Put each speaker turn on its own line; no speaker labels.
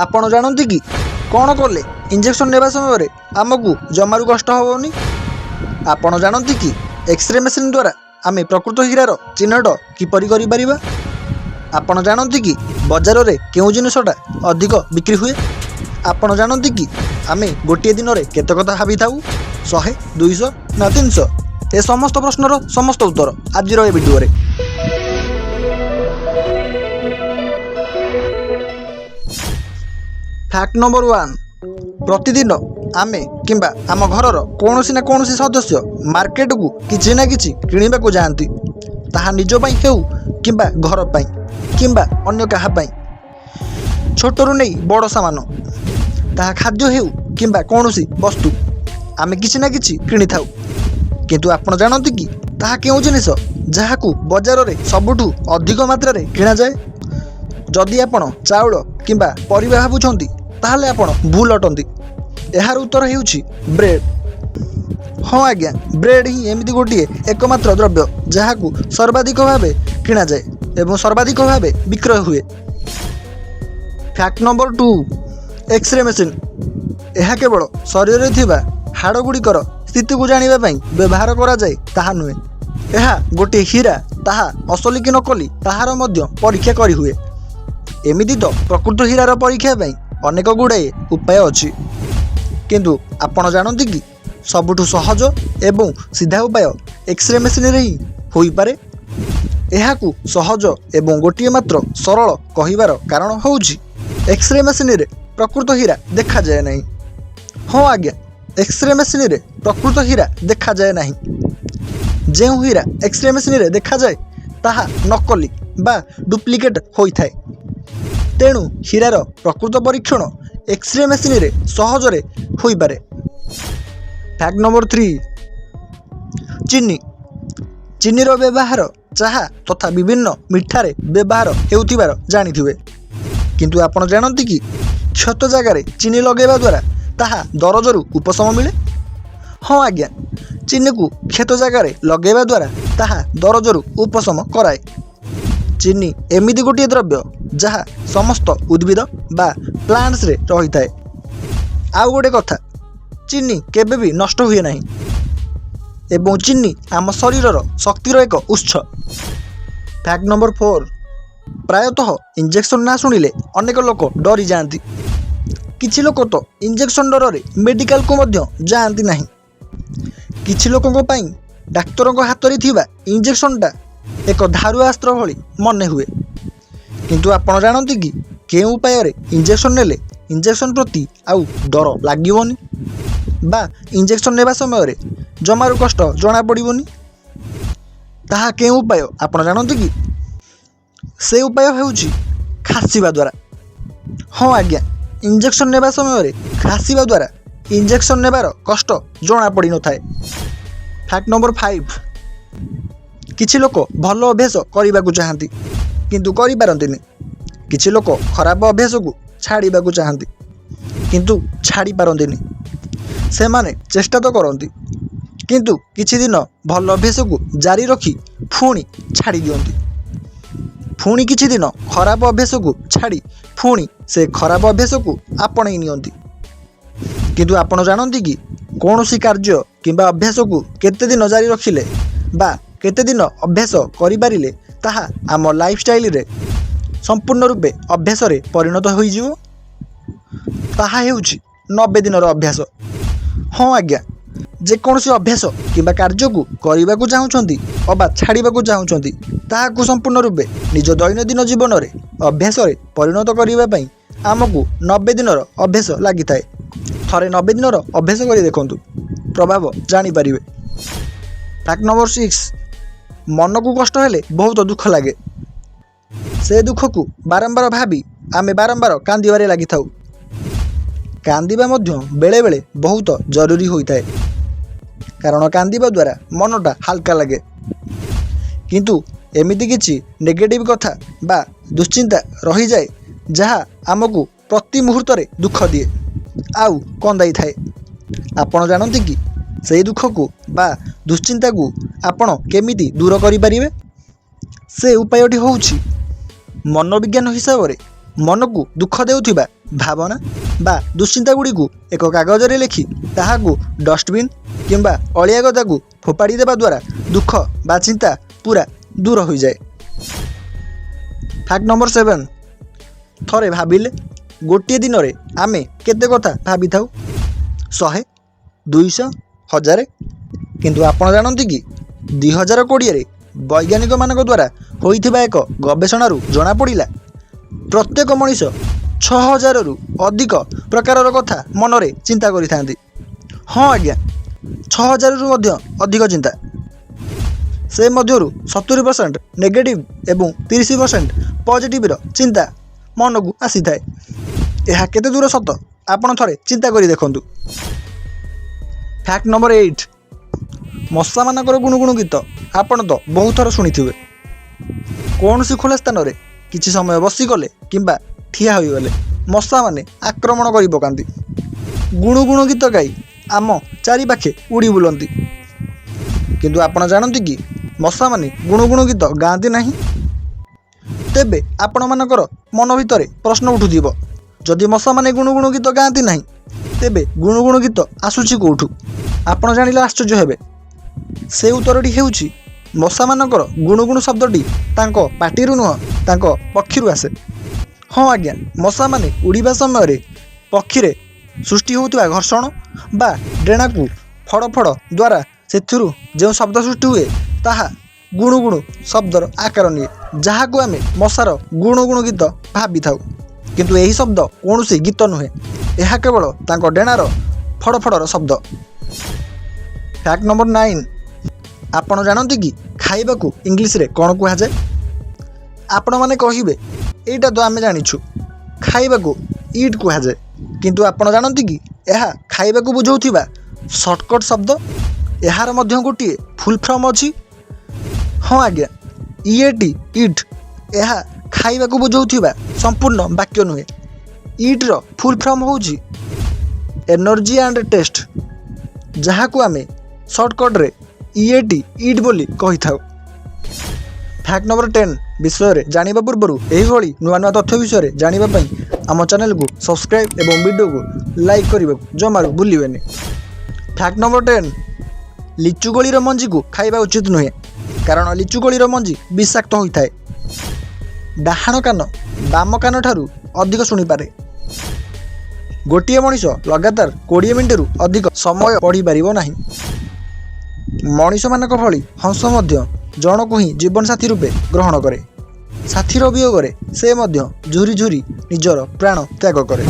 आपण जानती कि कौन कले इंजेक्शन नेबा समय आमको जमारू कष्ट हेनी। आपण जानती कि एक्सरे मेसीन द्वारा आम प्रकृत हीरार चिन्हट किपरि करिपरिबा। आपण जानती कि बजार में केउ जिनिसटा अधिक बिक्री हुए। आपण जानती कि आम गोटे दिन में केते कथा भावी थाऊ 100 200 ना 300। ए समस्त प्रश्नर समस्त उत्तर आज वीडियो रे। फैक्ट नंबर 1, प्रतिदिन आमे किंबा आम घरर कौनसी ना कौनसी सदस्य मार्केट को किसी ना किसी किणवा को जाती। ताहा निज पई हेउ किंबा घर पई किंबा अन्य काहा पई, छोटरू नहीं बड़ सामान ताहा खाद्य हेउ किंबा कौनसी वस्तु आमे किसी ना किसी किणी थाउ। किंतु आपण जानती कि ताहा केउ जिनिस जहाकू बजार रे सबुठू अधिक मात्रा रे किणा जाए। जदि आपण चाउल किंबा परिबा भाबुछंती ताहले आपण भूल अटंती। यार उत्तर हेउछि ब्रेड। हाँ आज्ञा, ब्रेड ही एमती गोटे एकमात्र द्रव्य जहाकू सर्वाधिक भाव किणा जाए एवं सर्वाधिक भाव विक्रय हुए। Fact number 2, X-ray machine. यह केवल शरीर में थिबा हाड़ गुड़िकर स्थिति को जानिबा पई व्यवहार करा जाए ताहा नुहे। यह गोटे हीरा ताहा असली कि नकली ताहार मध्य परीक्षा करी हुए। एमिति तो प्रकृत हीरार परीक्षा पई अनेक गुड़ाए उपाय अच्छी, किंतु आपण जानती कि सबुठू सहज एवं सीधा उपाय एक्सरे मेसीन रे ही होई पारे। एहाकू सहज एवं गोटे मात्र सरल कहिबार कारण होउछि एक्सरे मेसीन रे प्रकृत हीरा देखा जाए नहीं। हाँ आज्ञा, एक्सरे मेसीन रे प्रकृत हीरा देखा जाए नहीं। जेउ हीरा एक्सरे मेसीन रे देखा जाए ताहा नकली बा डुप्लिकेट होई थाए। तेणु हीरार प्रकृत परीक्षण एक्सरे मेसीन रे सहजरे होई पारे। फैक्ट नंबर 3, चीनी। चीनी रो व्यवहार चाहा तथा विभिन्न मिठारे व्यवहार हेउथिबार जानिथिबे, किंतु आपण जानती कि क्षत जगार चीनी लगेवा द्वारा ताहा दरजरू उपशम मिले। हाँ आज्ञा, चीनी को क्षत जगार लगेवा द्वारा ताहा दरजरू उपशम कराए। चीनी एमिति गोटे द्रव्य जहा समस्त उद्भिद बा प्लांट्स रे रही थाए। आउ गोटे कथा, चीनी केबे भी नष्ट हुए नहीं एवं चीनी आम शरीरर शक्तिर एक उत्स। फैक्ट नंबर 4, प्रायतः इंजेक्शन ना शुणिले अनेक लोक डरी जाती। किछि लोक तो इंजेक्शन डर रे मेडिकल को मध्य जाती नहीं। किछि लोकंको पई डाक्तरक हाथ रे थिबा इंजेक्शनटा एक धारुआस्त्र भली मने हुए। किंतु आपण जानती कि के उपाय रे इंजेक्शन नेले इंजेक्शन प्रति आउ डर लागिवनी बा इंजेक्शन नेबा समय रे जमारू कष्ट जना पड़िबनी। ताहा के उपाय आपण जानती कि से उपाय हेउछि खासिबा द्वारा। हाँ आज्ञा, इंजेक्शन नेबा समय रे खासिबा द्वारा इंजेक्शन नेबार कष्ट जना पड़ी न थाए। फैक्ट नंबर 5, किछि लोक भल अभ्यास करने चाहती किंतु करि पारंतिनि। किछि लोक खराब अभ्यास को छाड़िबा को चाहती किंतु छाड़ी पारंतिनि। से माने चेष्टा तो करती किंतु किछि दिन भल अभ्यास को जारी रखी पुणी छाड़ी दियंती। पुणी किछि दिन खराब अभ्यास को छाड़ी पुणी से खराब अभ्यास को आपणई नियंती। किंतु आपण जानती कि कौनसी कार्य किंबा अभ्यास को केते दिन जारी रखिले बा केते दिन अभ्यास करिपारिले ताहा आम लाइफस्टाइल रे संपूर्ण रूपे अभ्यास रे परिणत होई जिवो। ताहा हेउछि 90 दिनर अभ्यास। हाँ आज्ञा, जे कौनसी अभ्यास किंबा कार्य को करने को चाहूँगी अबा छाड़वा को चाहूँगी ताहाकू संपूर्ण रूपे निज दैनंदिन जीवन रे अभ्यास रे परिणत करने आमको 90 दिनर अभ्यास लगी थाए। थरे 90 दिनर अभ्यास कर देखंतु, प्रभाव जानी पारिबे। फैक्ट नंबर 6, मन को कष्ट हेले बहुत दुख लगे। से दुख को बारंबार भावी आमे बारंबार कांदिबारे लगी थाउ। कांदिबा मध्य बेले बेले बहुत जरूरी होता है, कारण कांदिबा द्वारा मनटा हल्का लगे। किंतु एमिति किछि नेगेटिव कथा बा दुश्चिंता रही जाए जहा आमको प्रति मुहूर्त रे दुख दिए आउ कंदाई थाए। आपण जानती कि से दुख को बा दुश्चिंता को आपण केमिति दूर करि परिबे। से उपायटी होउछि मनोविज्ञान हिसाब रे ମନକୁ ଦୁଃଖ ଦେଉଥିବା ଭାବନା ବା ଦୁଶ୍ଚିନ୍ତାଗୁଡ଼ିକୁ ଏକ କାଗଜରେ ଲେଖି ତାହାକୁ ଡଷ୍ଟବିନ୍ କିମ୍ବା ଅଳିଆ ଗଦାକୁ ଫୋପାଡ଼ି ଦେବା ଦ୍ୱାରା ଦୁଃଖ ବା ଚିନ୍ତା ପୁରା ଦୂର ହୋଇଯାଏ। ଫ୍ୟାକ୍ଟ ନମ୍ବର 7, ଥରେ ଭାବିଲେ ଗୋଟିଏ ଦିନରେ ଆମେ କେତେ କଥା ଭାବିଥାଉ? 100, 200, 1000। କିନ୍ତୁ ଆପଣ ଜାଣନ୍ତି କି 2020ରେ ବୈଜ୍ଞାନିକମାନଙ୍କ ଦ୍ୱାରା ହୋଇଥିବା ଏକ ଗବେଷଣାରୁ ଜଣାପଡ଼ିଲା ପ୍ରତ୍ୟେକ ମଣିଷ 6000ରୁ ଅଧିକ ପ୍ରକାରର କଥା ମନରେ ଚିନ୍ତା କରିଥାନ୍ତି। ହଁ ଆଜ୍ଞା, 6000ରୁ ମଧ୍ୟ ଅଧିକ ଚିନ୍ତା। ସେ ମଧ୍ୟରୁ 70% ନେଗେଟିଭ୍ ଏବଂ 30% ପଜିଟିଭ୍ର ଚିନ୍ତା ମନକୁ ଆସିଥାଏ। ଏହା କେତେ ଦୂର ସତ ଆପଣ ଥରେ ଚିନ୍ତା କରି ଦେଖନ୍ତୁ। ଫ୍ୟାକ୍ଟ ନମ୍ବର 8, ମଶାମାନଙ୍କର ଗୁଣୁଗୁଣୁ ଗୀତ ଆପଣ ତ ବହୁତ ଥର ଶୁଣିଥିବେ। କୌଣସି ଖୋଲା ସ୍ଥାନରେ କିଛି ସମୟ ବସିଗଲେ କିମ୍ବା ଠିଆ ହୋଇଗଲେ ମଶାମାନେ ଆକ୍ରମଣ କରି ପକାନ୍ତି। ଗୁଣୁଗୁଣୁ ଗୀତ ଗାଇ ଆମ ଚାରିପାଖେ ଉଡ଼ି ବୁଲନ୍ତି। କିନ୍ତୁ ଆପଣ ଜାଣନ୍ତି କି ମଶାମାନେ ଗୁଣୁଗୁଣୁ ଗୀତ ଗାଆନ୍ତି ନାହିଁ? ତେବେ ଆପଣମାନଙ୍କର ମନ ଭିତରେ ପ୍ରଶ୍ନ ଉଠୁଥିବ, ଯଦି ମଶାମାନେ ଗୁଣୁଗୁଣୁ ଗୀତ ଗାଆନ୍ତି ନାହିଁ ତେବେ ଗୁଣୁଗୁଣୁ ଗୀତ ଆସୁଛି କେଉଁଠୁ? ଆପଣ ଜାଣିଲେ ଆଶ୍ଚର୍ଯ୍ୟ ହେବେ। ସେ ଉତ୍ତରଟି ହେଉଛି ମଶାମାନଙ୍କର ଗୁଣୁଗୁଣୁ ଶବ୍ଦଟି ତାଙ୍କ ପାଟିରୁ ନୁହଁ, ତାଙ୍କ ପକ୍ଷୀରୁ ଆସେ। ହଁ ଆଜ୍ଞା, ମଶାମାନେ ଉଡ଼ିବା ସମୟରେ ପକ୍ଷୀରେ ସୃଷ୍ଟି ହେଉଥିବା ଘର୍ଷଣ ବା ଡେଣାକୁ ଫଡ଼ ଫଡ଼ ଦ୍ୱାରା ସେଥିରୁ ଯେଉଁ ଶବ୍ଦ ସୃଷ୍ଟି ହୁଏ ତାହା ଗୁଣୁଗୁଣୁ ଶବ୍ଦର ଆକାର ନିଏ, ଯାହାକୁ ଆମେ ମଶାର ଗୁଣୁଗୁଣୁ ଗୀତ ଭାବିଥାଉ। କିନ୍ତୁ ଏହି ଶବ୍ଦ କୌଣସି ଗୀତ ନୁହେଁ, ଏହା କେବଳ ତାଙ୍କ ଡେଣାର ଫଡ଼ ଫଡ଼ର ଶବ୍ଦ। ଫ୍ୟାକ୍ଟ ନମ୍ବର 9, ଆପଣ ଜାଣନ୍ତି କି ଖାଇବାକୁ ଇଂଲିଶରେ କ'ଣ କୁହାଯାଏ? ଆପଣମାନେ କହିବେ ଏଇଟା ତ ଆମେ ଜାଣିଛୁ, ଖାଇବାକୁ ଇଟ୍ କୁହାଯାଏ। କିନ୍ତୁ ଆପଣ ଜାଣନ୍ତି କି ଏହା ଖାଇବାକୁ ବୁଝାଉଥିବା ସର୍ଟକଟ୍ ଶବ୍ଦ? ଏହାର ମଧ୍ୟ ଗୋଟିଏ ଫୁଲ୍ ଫର୍ମ ଅଛି। ହଁ ଆଜ୍ଞା, ଇଏଟି ଇଟ୍। ଏହା ଖାଇବାକୁ ବୁଝାଉଥିବା ସମ୍ପୂର୍ଣ୍ଣ ବାକ୍ୟ ନୁହେଁ। ଇଟ୍ର ଫୁଲ୍ ଫର୍ମ ହେଉଛି ଏନର୍ଜି ଆଣ୍ଡ ଟେଷ୍ଟ, ଯାହାକୁ ଆମେ ସର୍ଟକଟ୍ରେ ଇଏଟି ଇଟ୍ ବୋଲି କହିଥାଉ। ଫ୍ୟାକ୍ଟ ନମ୍ବର 10 ବିଷୟରେ ଜାଣିବା ପୂର୍ବରୁ ଏହିଭଳି ନୂଆ ନୂଆ ତଥ୍ୟ ବିଷୟରେ ଜାଣିବା ପାଇଁ ଆମ ଚ୍ୟାନେଲକୁ ସବସ୍କ୍ରାଇବ୍ ଏବଂ ଭିଡ଼ିଓକୁ ଲାଇକ୍ କରିବାକୁ ଜମାରୁ ଭୁଲିବେନି। ଫ୍ୟାକ୍ଟ ନମ୍ବର 10, ଲିଚୁ କୋଳିର ମଞ୍ଜିକୁ ଖାଇବା ଉଚିତ ନୁହେଁ, କାରଣ ଲିଚୁ କୋଳିର ମଞ୍ଜି ବିଷାକ୍ତ ହୋଇଥାଏ। ଡାହାଣ କାନ ବାମ କାନ ଠାରୁ ଅଧିକ ଶୁଣିପାରେ। ଗୋଟିଏ ମଣିଷ ଲଗାତାର 20 ମିନିଟରୁ ଅଧିକ ସମୟ ପଢ଼ିପାରିବ ନାହିଁ। ମଣିଷମାନଙ୍କ ଭଳି ହଂସ ମଧ୍ୟ ଜଣକୁ ହିଁ ଜୀବନସାଥୀ ରୂପେ ଗ୍ରହଣ କରେ। ସାଥୀର ବିୟୋଗରେ ସେ ମଧ୍ୟ ଝୁରି ଝୁରି ନିଜର ପ୍ରାଣ ତ୍ୟାଗ କରେ।